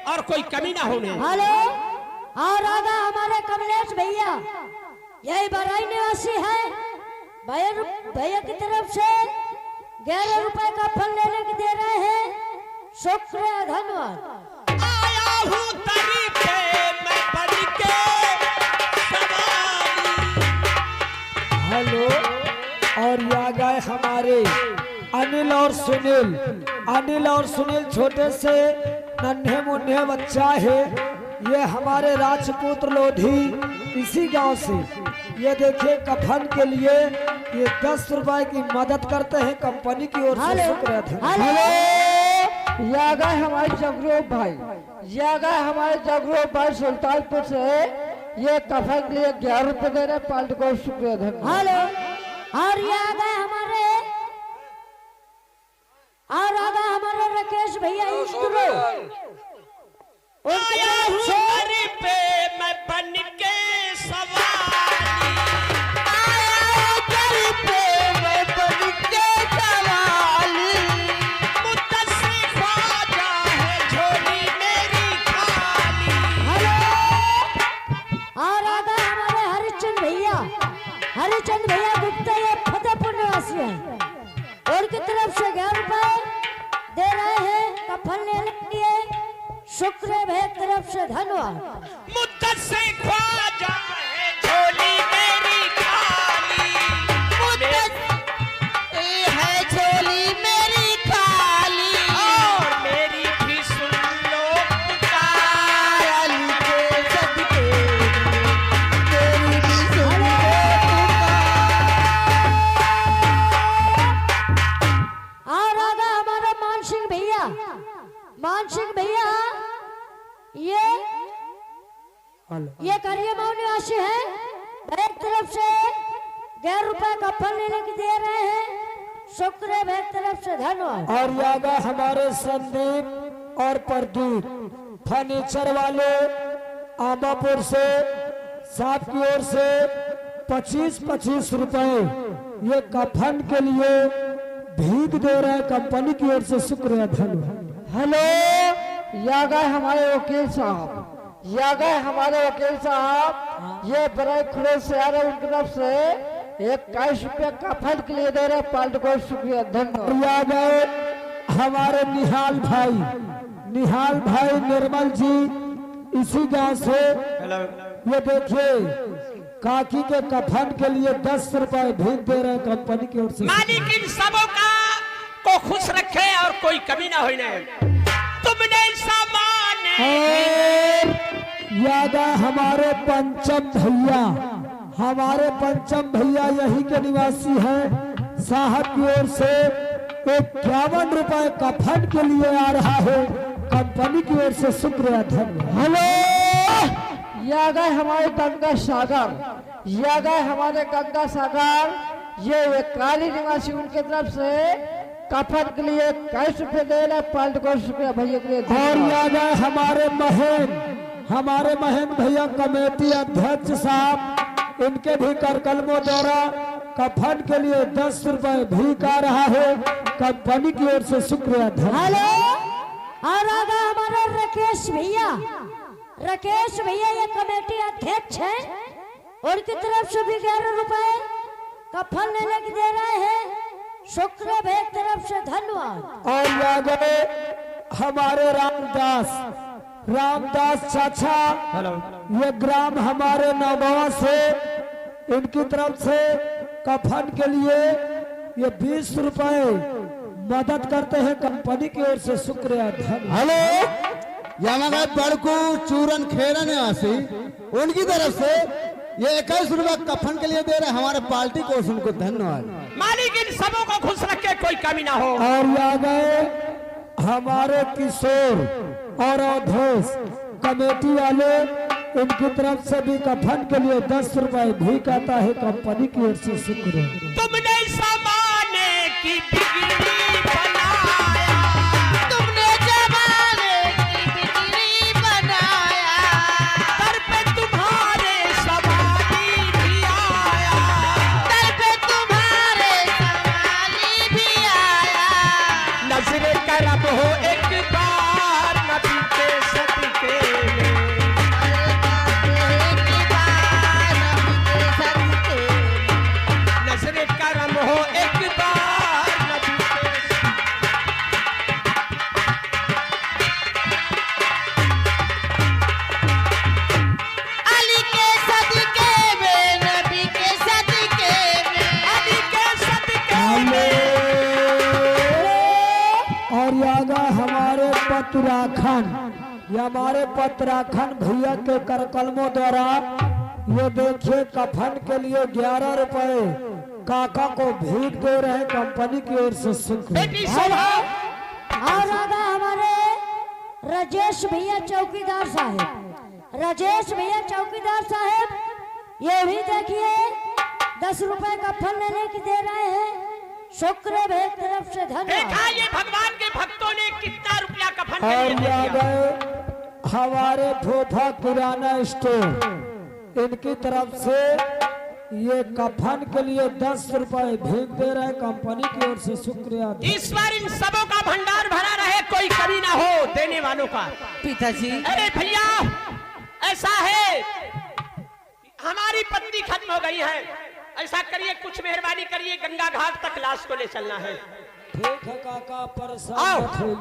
और कोई कमी ना होने। हेलो, और आगा हमारे कमलेश भैया, यही बराई निवासी है। भैया की तरफ से 11 रुपए का फल लेने के दे रहे हैं। शुक्रिया, धन्यवाद। आया हूँ तरी पे मैं बन के सवारी। हेलो, और यहाँ गए हमारे अनिल और सुनील। अनिल और सुनील छोटे से नन्हे मुन्ने बच्चा है। ये हमारे राजपूत लोधी इसी गांव से। ये देखिए कफन के लिए ये 10 रुपए की मदद करते हैं कंपनी की ओर से। शुक्रिया। या गए हमारे जगरूप भाई, या गए हमारे जगरूप भाई सुल्तानपुर से। ये कफन के लिए 11 रुपए दे रहे पाल्ट को। शुक्रिया, धन्यवाद। हेलो, और ये आ गए हमारे राकेश भैया। आया हूँ तरी पे मैं बन के सवारी। आया हूँ तरी पे मैं बन के सवारी। मुद्दस्सी ख्वाजा है झोली मेरी खाली। हेलो, और आ गए हमारे हरिचंद भैया गुप्ता। ये फतेहपुर निवासी है। उनकी तरफ से 11 रुपए दे रहे हैं कफन लेने के लिए। शुक्रिया भैया तरफ से, धन्यवाद। मुद्दस्सी ख्वाजा है झोली मेरी खाली। मुद्दस्सी है झोली मेरी खाली। और मेरी भी सुन लो पुकार। अली के सदके तेरी भी सुन लो और आ गए हमारा मान सिंह भैया। ये करिए माऊ निवासी है। एक तरफ से 11 रुपए का फल लेने के दे रहे हैं। शुक्रिया भैया तरफ से, धन्यवाद। और यहाँ गए हमारे संदीप और प्रदीप फर्नीचर वाले आमापुर से। साथ की ओर से 25-25 रुपए ये कफन के लिए भीख दे रहे हैं कंपनी की ओर से। शुक्रिया, धन्यवाद। हेलो, या गए हमारे वकील साहब, या गए हमारे वकील साहब। ये बड़े खुले से आ रहे, उनकी तरफ से 21 रुपये का फल के लिए दे रहे पाल्ट को। शुक्रिया, धन्यवाद। या गए हमारे निहाल भाई निर्मल जी इसी गांव से। ये देखिए काकी के कफन के लिए 10 रुपए भीख दे रहे हैं कंपनी की ओर से। मालिक इन सबों को खुश रखे और कोई कमी ना होने। तुमने सामान और याद है हमारे पंचम भैया यही के निवासी हैं। साहब की ओर से 51 रुपए कफन के लिए आ रहा है कंपनी की ओर से। शुक्रिया, धन्यवाद। हेलो, या गए हमारे गंगा सागर। ये काली निवासी, उनके तरफ से कफन के लिए 21 रुपये दे रहे पाल्ट को। शुक्रिया भैया के लिए। और याद है हमारे महेंद्र भैया कमेटी अध्यक्ष साहब, इनके भी करकलमों द्वारा कफन के लिए 10 रुपए भीख आ रहा है कंपनी की ओर से। शुक्रिया, धन्यवाद। हेलो, और आ गए हमारे राकेश भैया ये कमेटी अध्यक्ष है। उनकी तरफ से भी 11 रुपए कफन लेने के दे रहे हैं। शुक्रिया भैया तरफ से, धन्यवाद। और यहाँ गए हमारे रामदास चाचा। ये ग्राम हमारे नौगवा से। इनकी तरफ से कफन के लिए ये 20 रुपए मदद करते हैं कंपनी की ओर से। शुक्रिया, धन्यवाद। हेलो, यहाँ बड़कू चूरन खेड़ा निवासी, उनकी तरफ से ये 21 रुपए कफन के लिए दे रहे हमारे पार्टी को। उनको धन्यवाद। मालिक इन सबों को खुश रखे, कोई कमी ना हो। और यहाँ गए हमारे किशोर और अवधेश कमेटी वाले। इनकी तरफ से भी कफन के लिए 10 रुपए भीख आता है कंपनी की ओर से। शुक्रिया। तुमने ज़माने की बिगड़ी बनाया। तुमने ज़माने की बिगड़ी बनाया। दर पे तुम्हारे सवाली भी आया। दर पे तुम्हारे सवाली भी आया। नजरे करम हो एक बार नबी के सद पत्राखंड, ये हमारे पत्राखंड भैया के करकलमों द्वारा ये देखिए कफन के लिए 11 रुपए काका को भीख दे रहे हैं कंपनी की ओर से। शुक्र। बेटी शोभा और आगा हमारे राजेश भैया चौकीदार साहब, राजेश भैया चौकीदार साहब, ये भी देखिए 10 रुपए का फल लेने की दे रहे हैं। शुक्र है भैया तरफ से धन्यवाद। देखा ये भगवान के भक्तों ने कितना रुपया कफन के और लिए दे आ दिया। गए हमारे फूफा किराना स्टोर, इनकी तरफ से ये कफन के लिए 10 रुपए भीख दे रहे हैं कंपनी की ओर से। शुक्रिया। ईश्वर इन सबों का भंडार भरा रहे, कोई कमी ना हो देने वालों का। पिताजी अरे भैया ऐसा है, हमारी पत्नी खत्म हो गई है, ऐसा करिए कुछ मेहरबानी करिए, गंगा घाट तक लाश को ले चलना है। ठीक है काका, परेशान आओ। मत होइए,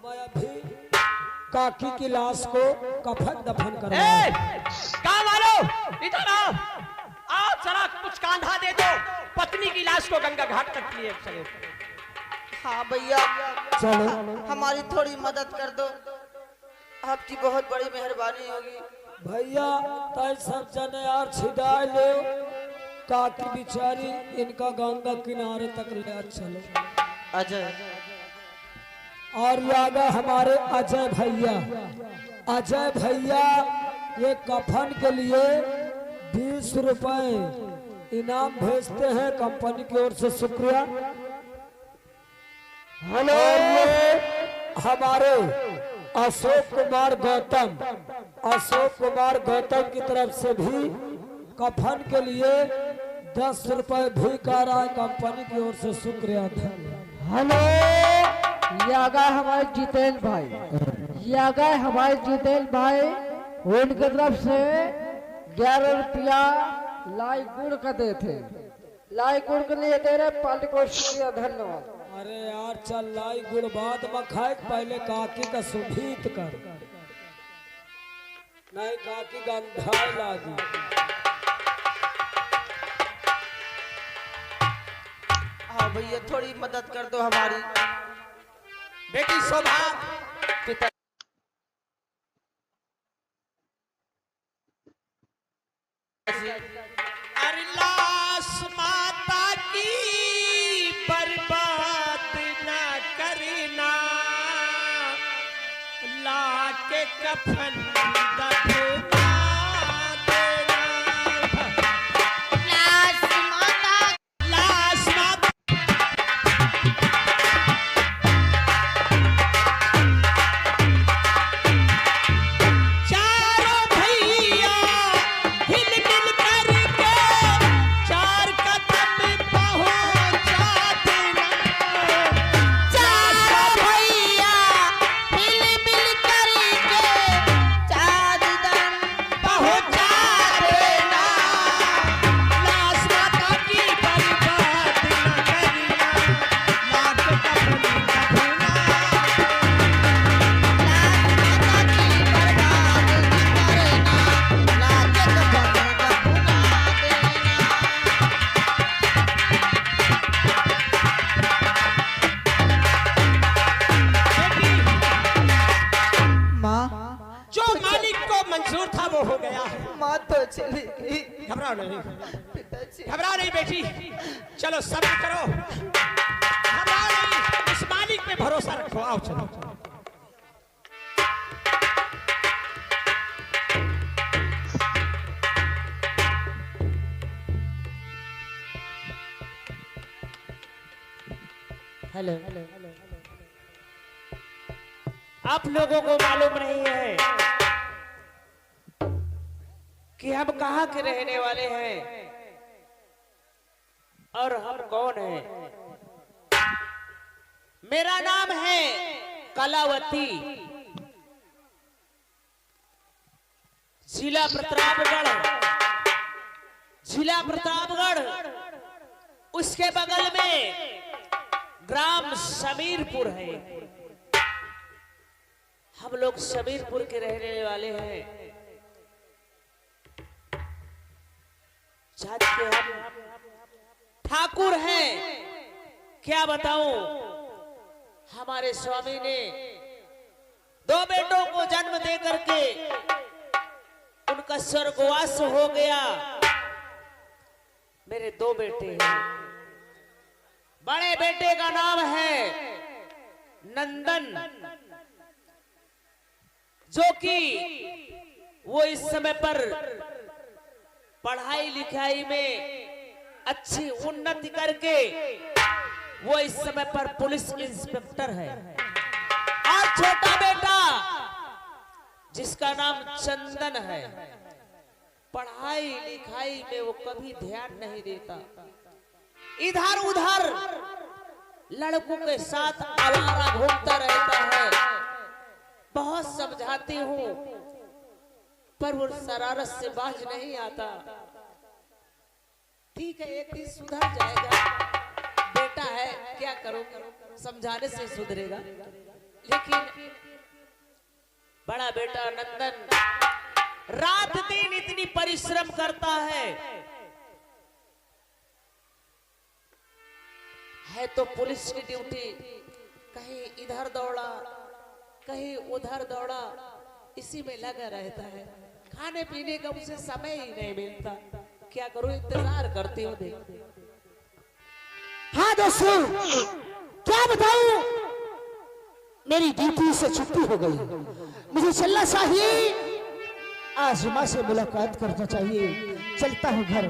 मैं अभी काकी की लाश को कफन दफन ए, करवा। काम वालों इधर आओ, आओ जरा कुछ कांधा दे दो, पत्नी की लाश को गंगा घाट तक लिए चले। हाँ भैया, चलो हमारी थोड़ी मदद कर दो, आपकी बहुत बड़ी मेहरबानी होगी। भैया तय सब जने यार छिदा ले, काकी बिचारी इनका गंगा किनारे तक ले चलो। अजय और ये आ गए हमारे अजय भैया, अजय भैया ये कफन के लिए 20 रुपए इनाम भेजते हैं कंपनी की ओर से। शुक्रिया। हेलो, हमारे अशोक कुमार गौतम, अशोक कुमार गौतम की तरफ से भी कफन के लिए 10 रुपए भीख आ रहा है कंपनी की ओर से। शुक्रिया। हेलो, ये आ गए हमारे जितेंद्र भाई, ये आ गए हमारे जितेंद्र भाई, उनकी तरफ से 11 रुपया लाई गुड़ का दे थे, लाई गुड़ के लिए दे रहे, पार्टी को शुक्रिया धन्यवाद। अरे यार चल लाई गुड़ बाद में खाए, पहले काकी का सुभीत कर, नहीं काकी गंधा लागी। हाँ भैया, थोड़ी मदद कर दो हमारी। बेटी शोभा पिता अरे लाश माता की बर्बाद न करना, ला के कफन दफना देना। लाश माता चारों भैया हिल मिल करके 4 कदम पहुंचा देना। चारों भैया हिल मिल करके 4 कदम पहुंचा देना। लाश माता की बर्बाद न करना, लाख कफन दफना। माँ, जो मालिक को मंजूर था वो हो गया है। माँ तो चली गई। घबराओ नहीं, पिताजी घबराओ नहीं बेटी, चलो सब्र करो, घबराओ नहीं, इस मालिक पे भरोसा रखो। आओ चलो। हेलो, आप लोगों को मालूम नहीं है कि हम कहाँ के रहने वाले हैं और हम कौन हैं। मेरा नाम है कलावती, जिला प्रतापगढ़, जिला प्रतापगढ़, उसके बगल में ग्राम समीरपुर है। हम लोग समीरपुर के रहने वाले हैं। जात के हम ठाकुर हैं। क्या बताऊं, हमारे स्वामी ने उनका स्वर्गवास हो गया। मेरे 2 बेटे हैं। बड़े बेटे का नाम है नंदन, जो कि वो इस समय पर पढ़ाई लिखाई में अच्छी उन्नति करके वो इस समय पर पुलिस इंस्पेक्टर है। और छोटा बेटा जिसका नाम चंदन है, पढ़ाई लिखाई में वो कभी ध्यान नहीं देता, इधर उधर लड़कों के साथ आवारा घूमता रहता है। बहुत समझाती हूँ पर वो शरारत से बाज नहीं आता। ठीक है, एक दिन सुधर जाएगा, बेटा है, क्या करो, समझाने से सुधरेगा। लेकिन बड़ा बेटा नंदन रात दिन इतनी परिश्रम करता है तो पुलिस की ड्यूटी, कहीं इधर दौड़ा कहीं उधर दौड़ा, इसी में लगा रहता है। खाने पीने का उसे समय ही नहीं मिलता। क्या करूं, इंतजार करती हूँ देख। हाँ दोस्तों, क्या बताऊं, मेरी ड्यूटी से छुट्टी हो गई, मुझे चलना चाहिए। आज माँ से मुलाकात करना चाहिए, चलता हूँ घर।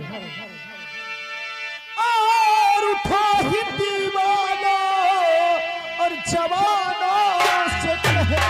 और उठा ही दीवाना और जवानों से कह दो,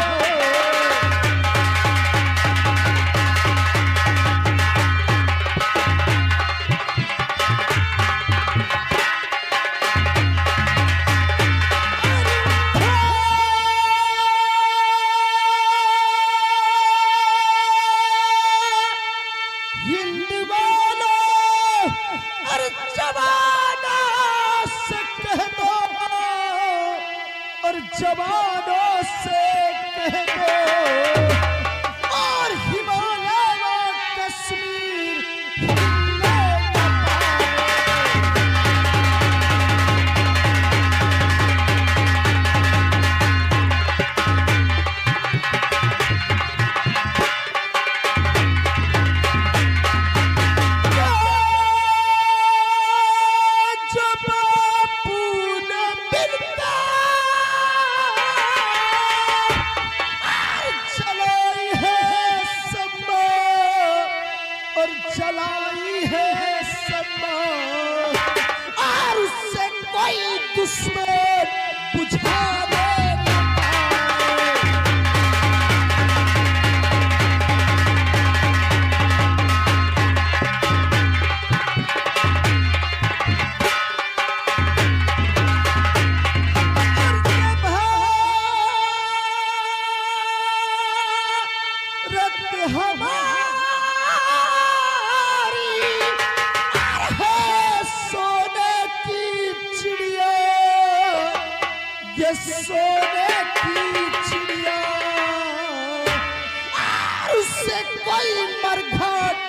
जवानों से कह दो, और हिमालय कश्मीर चलाई है समा, और उससे कोई दुश्मन बुझा दे। सोने की चिड़िया, और उससे कोई मरघट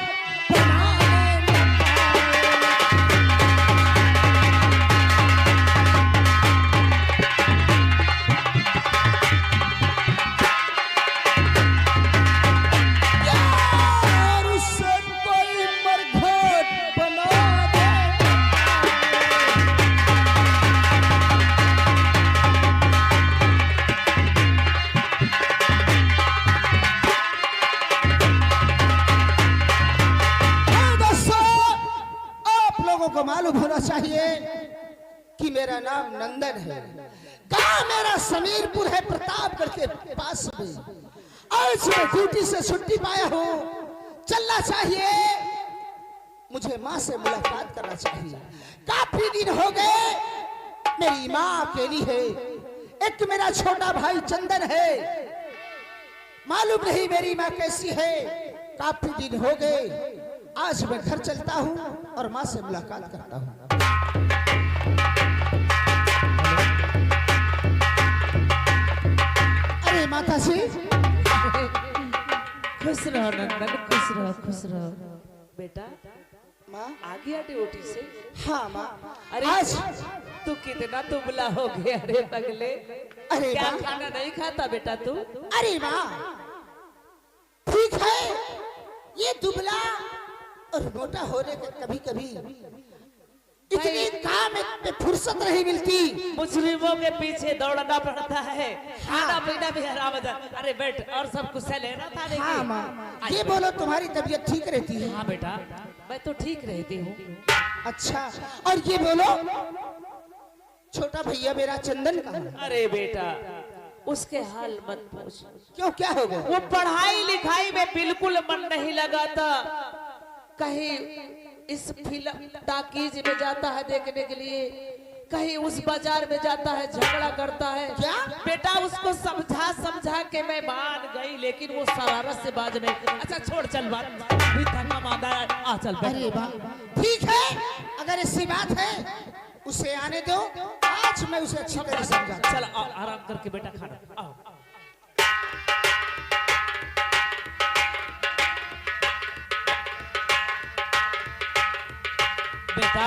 को मालूम होना चाहिए कि मेरा नाम नंदन है। गांव मेरा समीरपुर है, प्रतापगढ़ के पास में। आज मैं ड्यूटी से छुट्टी पाया हूँ, चलना चाहिए, मुझे माँ से मुलाकात करना चाहिए। काफी दिन हो गए, मेरी माँ अकेली है, एक मेरा छोटा भाई चंदन है, मालूम नहीं मेरी माँ कैसी है। काफी दिन हो गए, आज मैं घर चलता हूँ और माँ से मुलाकात करता हूँ। अरे माता जी, खुश रहो नंदन, खुश रहो, खुश रहो। बेटा माँ आ गया ड्यूटी से? हाँ माँ। अरे आज तू कितना दुबला हो गया रे पगले। अरे क्या माँ, खाना नहीं खाता बेटा तू? अरे माँ ठीक है, ये दुबला और मोटा होने का कभी कभी इतनी काम में फुर्सत नहीं मिलती। मुजरिमों के पीछे दौड़ना पड़ता है, खाना पीना भी हराम है। अरे बैठ, और सब कुछ से लेना था लेकिन। हाँ माँ, ये बोलो तुम्हारी तबीयत ठीक रहती है? हाँ बेटा, मैं तो ठीक रहती हूँ। अच्छा, और ये बोलो छोटा भैया मेरा चंदन का? अरे बेटा, उसके हाल मत पूछ। क्यों, क्या हो गया? वो पढ़ाई लिखाई में बिल्कुल मन नहीं लगाता। कहीं इस फिल्म टाकीज में जाता है देखने के लिए, कहीं उस बाजार में जाता है, झगड़ा करता है। क्या? बेटा उसको समझा समझा के मैं मान गई, लेकिन वो शरारत से बाज नहीं। अच्छा छोड़, चल बात भी थका मांदा है। आ चल बैठ। अरे वाह, ठीक है, अगर ऐसी बात है उसे आने दो, आज मैं उसे अच्छी तरह समझा। चल आराम करके बेटा, खाना आओ। बेटा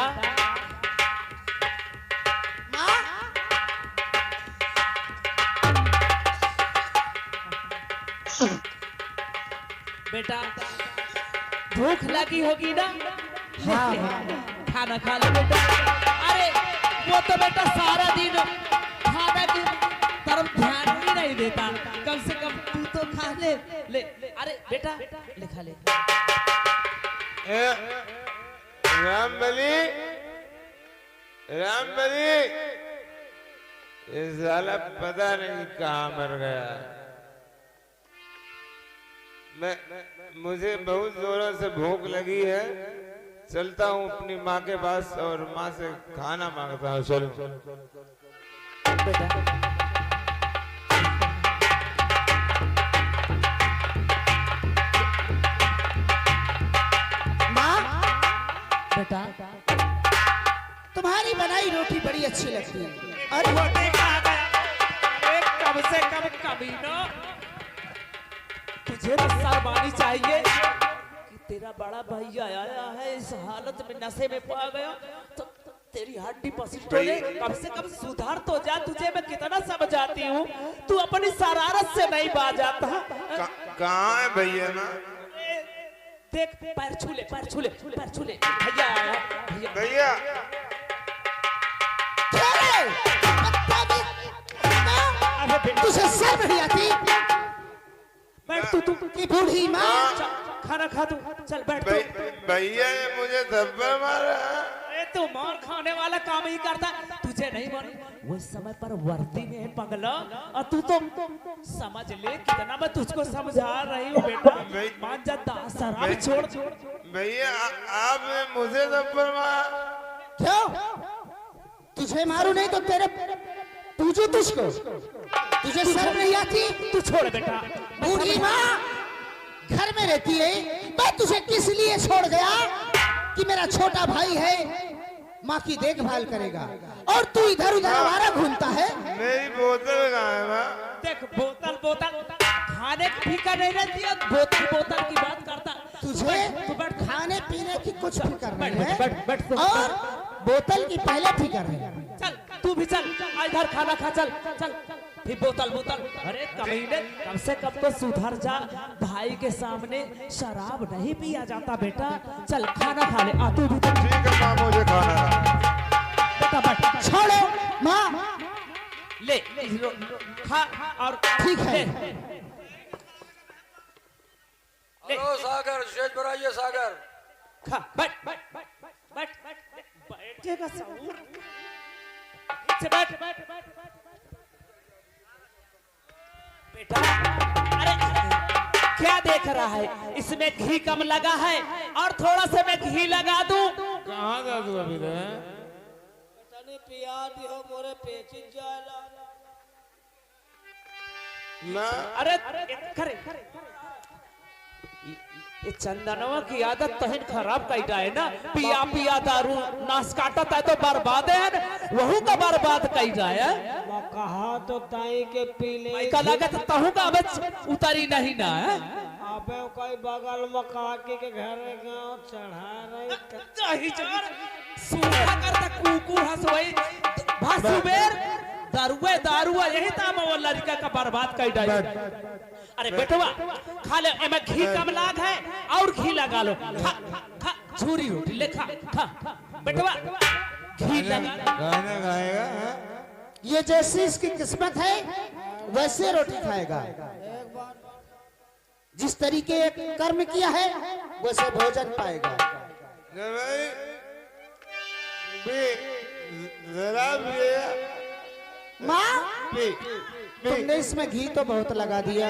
माँ, बेटा भूख लगी होगी ना? हाँ, खाना खा ले बेटा। अरे वो तो बेटा सारा दिन खाना की तरफ ध्यान भी नहीं देता, कम से कम तू तो खा ले। ले अरे बेटा ले, खा ले। रामबली, रामबली, ये साला पता नहीं कहाँ मर गया। मुझे बहुत जोरों से भूख लगी है, चलता हूँ अपनी माँ के पास और माँ से खाना मांगता हूँ। चलो बेटा बेटा तुम्हारी बनाई रोटी बड़ी अच्छी लगती है। अरे कम से कम कमीना, तुझे तो शर्मानी चाहिए कि तेरा बड़ा भैया आया है इस हालत में, नशे में पा गया तो तेरी हड्डी पसीज डोले। कम से कम सुधार तो जा, तुझे मैं कितना समझाती हूँ, तू अपनी शरारत से नहीं बाज आता। कहाँ है भैया ना? देख पैर छूले, पैर छूले, पैर छूले। भैया आया, भैया भैया तुझे शर्म नहीं आती? बैठ तू कि बूढ़ी माँ, खाना खा तू, चल बैठ तू। भैया ने मुझे थप्पड़ मारा। अरे तू मार खाने वाला काम ही करता, तुझे नहीं मालूम वो समय पर वर्दी में है पगला, और तू तो समझ ले कितना मैं तुझको समझा रही हूँ बेटा। मान जा, शराब छोड़। भैया आपने मुझे थप्पड़ मारा। क्यों? तुझे मारू नहीं तो तेरे पूछू तुझको, तुझे शर्म नहीं आती? तू छोड़ बेटा। बूढ़ी माँ घर में रहती है, मैं तुझे किस लिए छोड़ गया कि मेरा छोटा भाई है, माँ की देखभाल करेगा, और तू इधर उधर हमारा घूमता है। मेरी बोतल कहाँ है माँ? देख बोतल बोतल खाने की फिक्र नहीं रहती है, बोतल बोतल की बात करता। तुझे खाने पीने की कुछ फिक्र नहीं बैठ, है, और बोतल की पहले फिक्र है। चल तू भी चल, इधर खाना खा, चल चल। फिर बोतल बोतल, अरे कमीने कम से कम तो सुधर जा, भाई के सामने शराब नहीं पिया जाता बेटा। चल खाना खा ले, आ तू भी। ठीक है माँ, मुझे खाना है। बेटा बैठ। छोड़ो माँ, ले खा और ठीक है। हेलो सागर, स्टेज पर आइए सागर। खा, बैठ बैठ बैठ बैठ बैठेगा सऊर, बैठ बैठ बेटा। अरे क्या देख रहा है, इसमें घी कम लगा है, और थोड़ा सा मैं घी लगा दूं। कहाँ था तू अभी तक? पिया दियो मोरे पेचिन जाला। ना अरे करे ये चंदनवा की आदत तहन खराब कैटा है ना, पिया पिया दारू नाश काटता है तो बर्बाद है ना, वहू का बर्बाद कैटा है। कहा तो ताई के पीले का लागत तहू का अब उतरी नहीं ना है। अबे कोई बगल में काकी के घर गाँव चढ़ा रही सूखा करता कुकुर हंसवई भासुबेर दारुआ यही था वो लड़का का बर्बाद कर डाली। अरे बेटवा खा ले, एमे घी कम लाग है और घी लगा लो, खा खा झूरी रोटी ले खा खा बेटवा घी लगा। गाना गाएगा हाँ? ये जैसी इसकी किस्मत है वैसे रोटी खाएगा। जिस तरीके कर्म किया है वैसे भोजन पाएगा। भाई जरा भी माँ तुमने इसमें घी तो बहुत लगा दिया।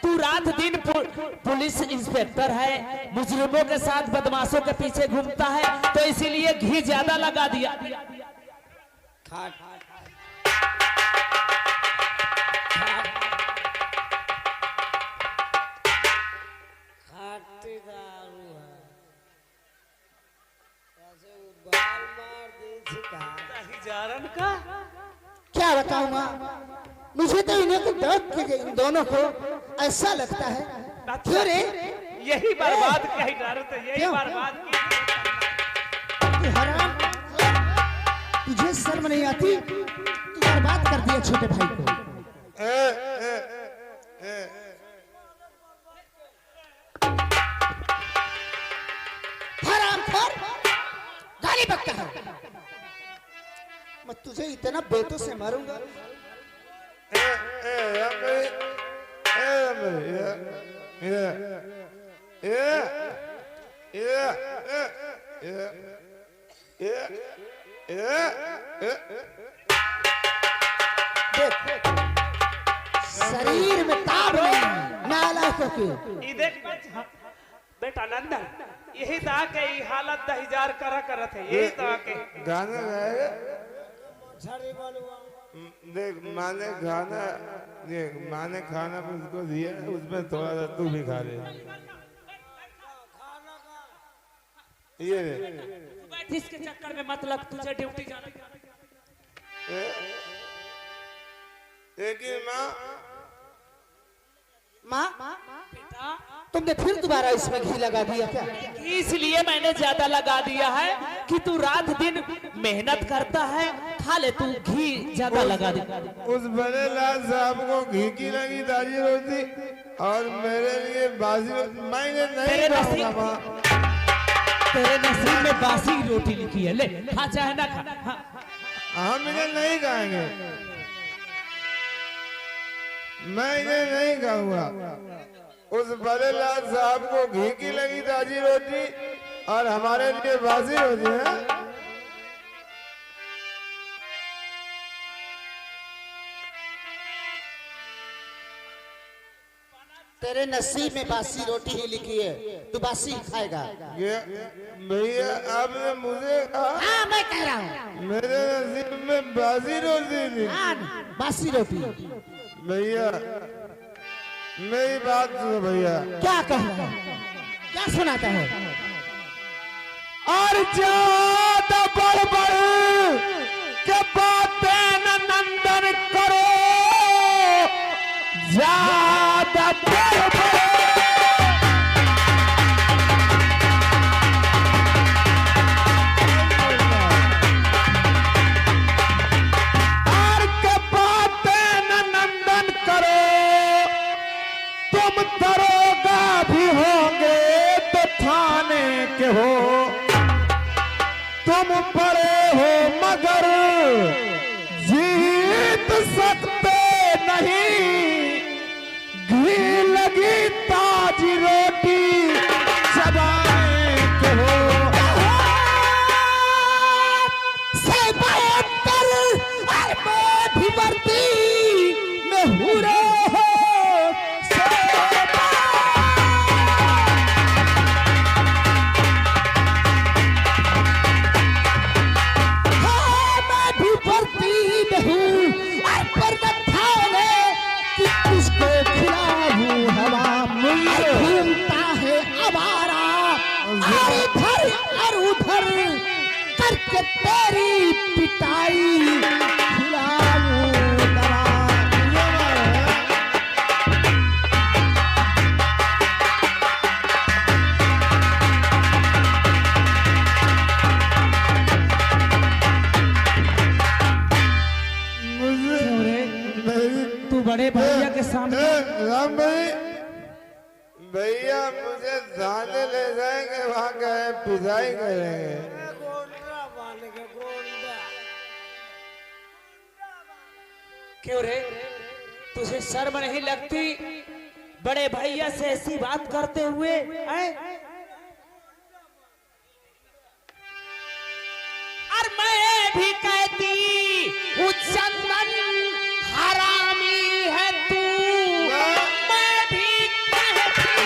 तू रात दिन पुलिस इंस्पेक्टर है, मुजरिमों के साथ बदमाशों के पीछे घूमता है, तो इसीलिए घी ज्यादा लगा दिया। का क्या बताऊं माँ, मुझे तो इन्हें को देख के इन दोनों को ऐसा लगता है क्यों रे यही बर्बाद किया ही डारो तो यही क्यों? बर्बाद किया। कि हराम, तुझे शर्म नहीं आती? तू बर्बाद कर दिया छोटे भाई को। हरामखोर, गाली बकता है। मैं तुझे इतना बेटों से मारूंगा। देख, शरीर में ताब नहीं, नालायकों की। ई देख बेटा नंदन, यही ता के ई हालत दहिजार करा करत है, यही ता के गाना गाएगा। देख माने खाना उसको दिया, उसमें थोड़ा सा तू भी खा ले। ये इसके चक्कर में मतलब तुझे ड्यूटी जाना। एक ही माँ, तुमने फिर दोबारा इसमें घी लगा दिया क्या? इसलिए मैंने ज्यादा लगा दिया है कि तू रात दिन मेहनत करता है, खा ले, तू घी ज्यादा लगा दे। उस बड़े लाल साहब को घी की लगी ताजी रोटी और मेरे लिए बासी रोटी। मैंने नहीं खाऊंगा माँ। तेरे नसीब में बासी रोटी लिखी है, ले खा चाहे ना खा। हाँ। हम इन्हें नहीं खाएंगे, मैं इन्हें नहीं खाऊंगा। उस बड़े लाल साहब को घी की लगी ताजी रोटी और हमारे लिए बासी रोटी है। तेरे नसीब में बासी रोटी ही लिखी है, तू बासी ही खाएगा। भैया आपने मुझे कहा? हाँ मैं कह रहा हूँ मेरे नसीब में बासी रोटी थी। बासी रोटी। भैया मेरी बात सुनो भैया। क्या कह रहा है, क्या सुनाता है? और ज्यादा बड़बड़ के बातें न नंदन करो, ज्यादा बड़बड़ और के बातें न नंदन करो, तुम दरोगा भी होंगे तो थाने के हो, तुम बड़े हो मगर जीत सकते नहीं, घी लगी ताजी रोटी चबाने के हो। भी बढ़ती में हुरे हो घूमता है आवारा इधर और उधर करके तेरी पिटाई खिलाऊं दवा। राम भाई भैया मुझे थाने ले जाएंगे, वहाँ गए पिसाई करेंगे। क्यों रे, तुझे शर्म नहीं लगती बड़े भैया से ऐसी बात करते हुए? और मैं भी कहती हूँ चंदन हरामी है तू, मैं भी कहती,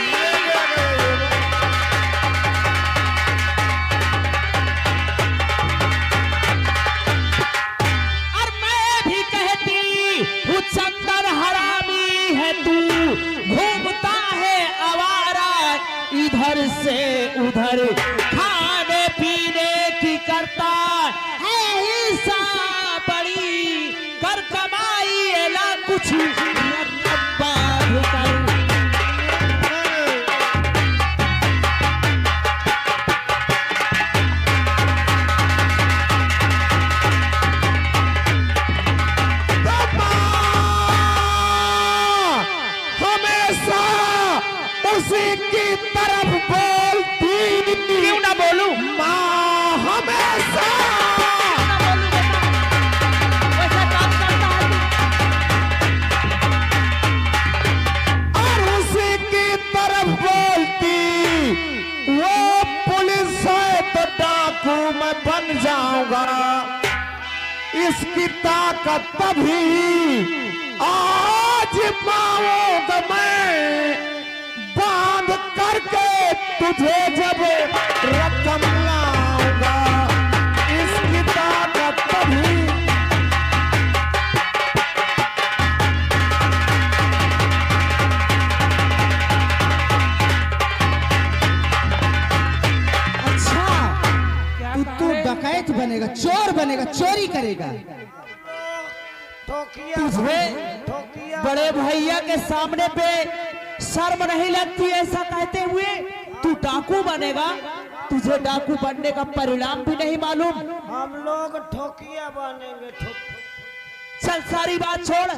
और मैं भी कहती हूँ चंदन हरामी है तू, घूमता है आवारा इधर से उधर, खाने पीने की करता है हिस्सा बड़ी, कर कमाई एला कुछ रकम बांध कर। हमेशा उसी की तरफ बोलती, क्यों ना बोलूं? माँ हमेशा वैसा काम करता है और उसी की तरफ बोलती, वो पुलिस है तो डाकू मैं बन जाऊंगा, इसकी ताकत तभी आज पाऊंगा मैं, बांध करके तुझे जब रकम लाऊंगा, इसकी ताकत तभी। अच्छा तू डकैत बनेगा, चोर बनेगा, चोरी करेगा। तुझे बड़े भैया के सामने पे शर्म नहीं लगती ऐसा कहते हुए? तू डाकू बनेगा, तुझे डाकू बनने का परिणाम भी नहीं मालूम। हम लोग ठोकिया बनेंगे। चल सारी बात छोड़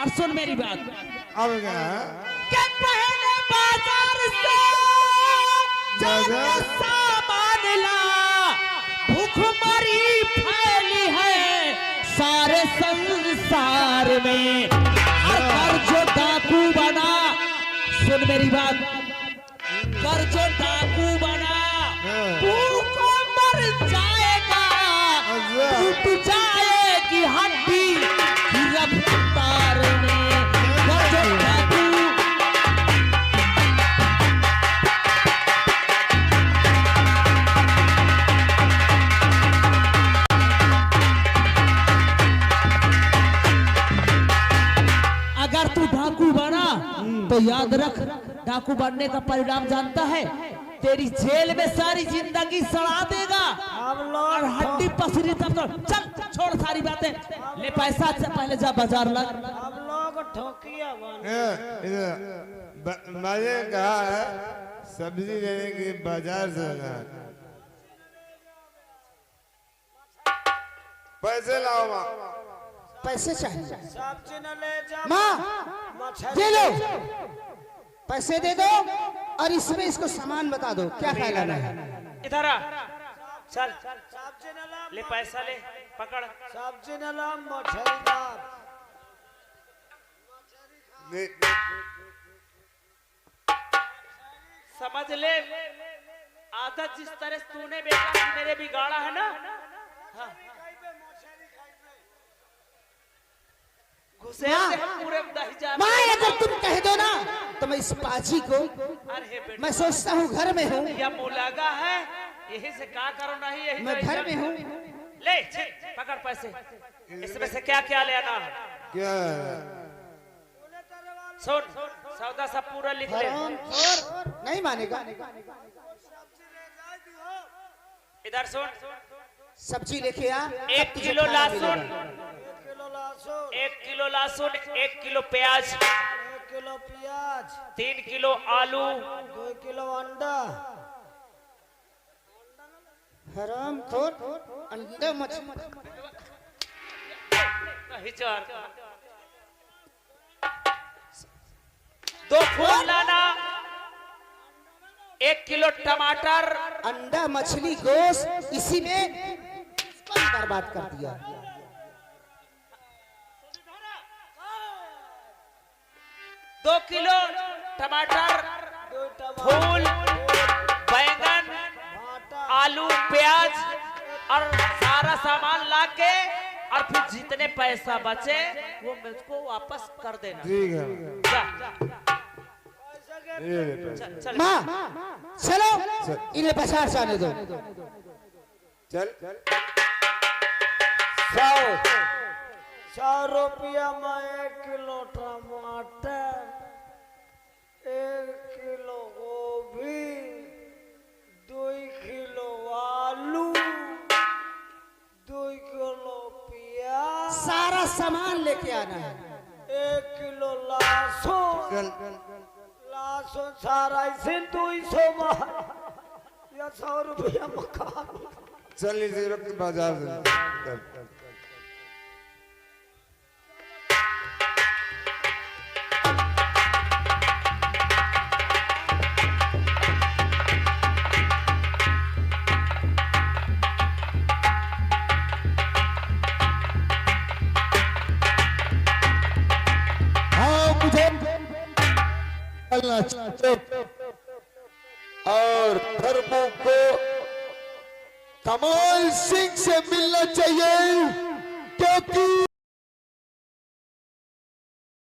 और सुन मेरी बात। अब क्या है? क्या पहले बाजार से जाने सामान ला, भूखमरी फैली है सारे संसार में, और कर जो डाकू बना, सुन मेरी बात, कर जो डाकू बना भूखों मर जाएगा, टूट जाएगी हड्डी की रफ्तार में, कर जो डाकू। अगर तू डाकू बना तो याद रख, डाकू बनने का परिणाम जानता है, तेरी जेल में सारी जिंदगी सड़ा देगा और हड्डी पसरी तब तो। चल छोड़ सारी बातें, ले पैसा से पहले जा बाजार लग। हम लोग ठोकिया बने। मैंने कहा है सब्जी लेने की बाजार से ना, पैसे लाओ माँ। पैसे चाहिए सब्जी न ले जा माँ, दे लो पैसे, दे दो और इसमें इसको सामान बता दो क्या क्या लाना है। इधर आ, चल सब्जी न ला, ले पैसा ले, पकड़। सब्जी न ला, मछली ला। समझ ले, आदत जिस तरह तूने बेटा मेरे बिगाड़ा है ना, हाँ। घुसे से हम पूरे दही जा। माँ अगर तुम कह दो ना तो मैं इस पाजी को, अरे बेटा मैं सोचता हूँ घर में हूँ, या मुलागा है, यही से क्या करो नहीं, यही मैं तो घर में हूँ। ले पकड़ पैसे, इसमें से क्या क्या ले आना। क्या सुन, सौदा सब पूरा लिख ले। नहीं मानेगा। इधर सुन, सब्जी लेके आ, 1 किलो लहसुन, 1 किलो लहसुन, 1 किलो प्याज, 1 किलो प्याज, 3 किलो आलू, 2 किलो अंडा। हराम खोर, अंडा मछली। 2 फूल लाना, 1 किलो टमाटर, अंडा मछली गोश्त इसी में कौन बर्बाद कर दिया। 2 किलो टमाटर, फूल, बैंगन, आलू, प्याज और सारा सामान लाके और फिर जितने पैसा बचे वो मुझको वापस कर देना। ठीक है। जा, ये ले पैसे। चल, चल। माँ चलो इन्हें बाजार जाने दो। चल 100 रुपया में 1 किलो टमाटर, 1 किलो गोभी, 2 किलो आलू, 2 किलो प्याज, सारा सामान लेके आना है। 1 किलो लहसुन, लहसुन सारा इसे 200 या 100 रुपया मकान। चल इसी वक्त बाजार से चल। हाँ मुझे चलना चाहिए और प्रभु को कमाल सिंह से मिलना चाहिए।